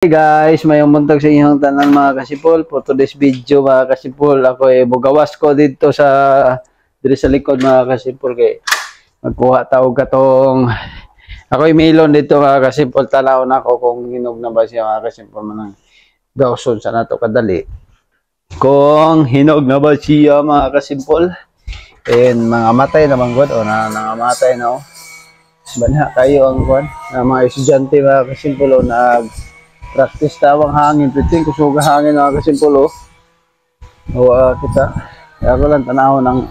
Hey guys, mayong buntag sa inyong tanan mga kasipol. For today's video mga kasipol, ako ay bugawas ko dito dito sa likod mga kasipol kay magkuha tawag katong ako ay melon dito mga kasipol. Tanaw na ako kung hinog na ba siya mga kasipol manang gawson sa nato kadali. Kung hinog na ba siya mga kasipol. And mga matay naman gud o nangamatay na o. Banha kayo ang kuan na mga estudyante mga kasipol o practice tawang hangin, piting kusuga hangin na kasimpulo. Kita. Kaya ko lang tanaw ng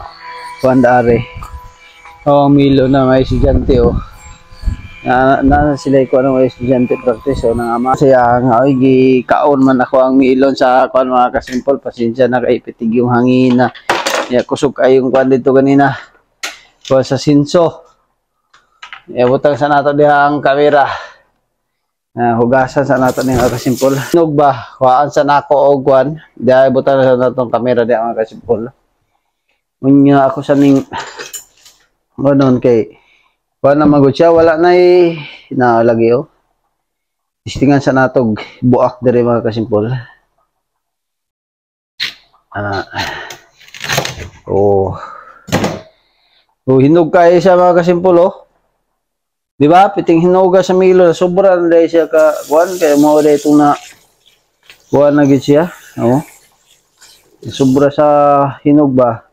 kuandare. Milo na mga estudyante na sila ko ng estudyante practice nang ama siya nga kaon man ako ang milon sa kuan mga kasimpol. Pasensya na kay pitig yung hangin na. Ya kusog kayong kuan dito kanina. Kuan sa sinso. Butang sa nato dihang kamera. Hugasan sa nato ning kasimpol. Hinog ba? Kuhaan sa nako og kuan. Diay butan sa natong kamera di ang kasimpol. Unya ako sa ning gonon kay kuan na magud siya wala na lagi Tistingan sa natog buak diri mga kasimpol. Hinog kay siya mga kasimpol Di ba? Piting hinuga sa milo. Sobra na dahil siya ka kuan. Kaya mo dahil itong na kuan na gid siya. Sobra sa hinog ba.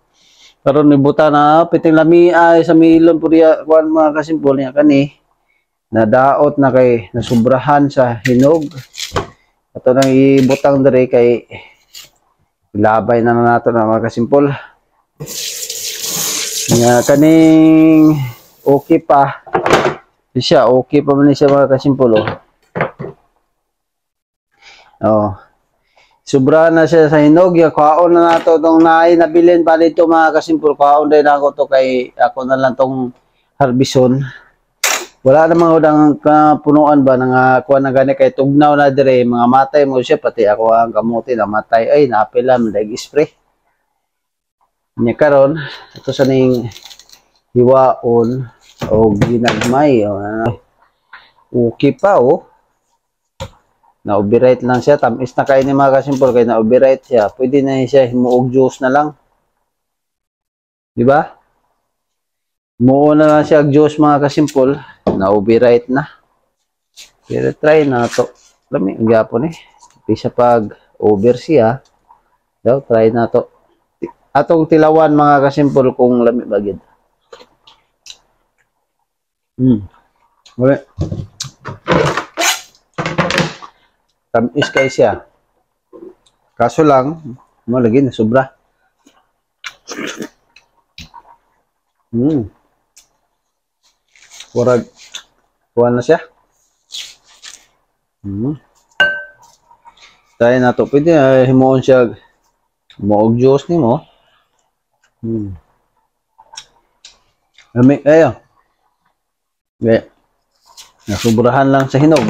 Pero nibuta na piting lami ay sa milon puriya kuan mga kasimpol niya kani. Nadaot na kay nasubrahan sa hinog. Ato nang ibutang diri kay labay na nato na mga kasimpol. Nga kaning okay pa. Siya okay pa man siya mga kasimpol sobra na siya sa hinog ya kaon na nato tong nabilin pa dito mga kasimpol kaon din ako to kay ako na lang tong harbison wala namang udang punuan ba nga kuha na gani kay tugnaw na dire mga matay mo siya pati ako ang kamuti na matay ay napila man spray nya karon ito sa ning hiwaon ginagmay okay pa na-override lang siya tamis na kain ni mga kasimpol kay na-override siya pwede na siya himuog juice na lang di ba himuog na lang siya juice mga kasimpol na-override na pero try na to lami ang gapon bisa pag over siya daw try na to atong tilawan mga kasimpol kung lami bagid tamis kay siya kaso lang malagi na sobra kurag kuha na siya tayo na to pwede himuon siya moog juice ni mo lamig kayo nasubrahan lang sa hinog.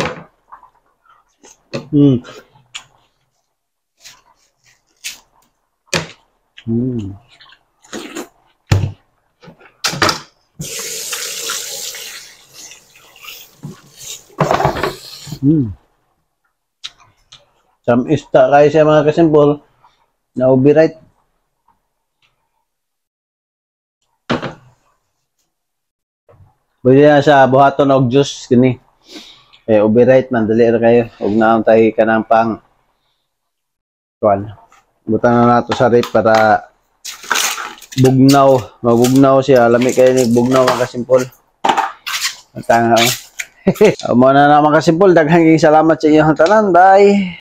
Samista kayo siya mga kasimpol na override. Pwede na sa buhaton og juice kini. Override man dali ra kayo og naon tay kanang pang kuan. Butang na nato sa rip para mabugnaw siya. Lami kay ni bugnaw mga kasimpol. Tanga mo na mga kasimpol daghang salamat sa inyong tanan. Bye.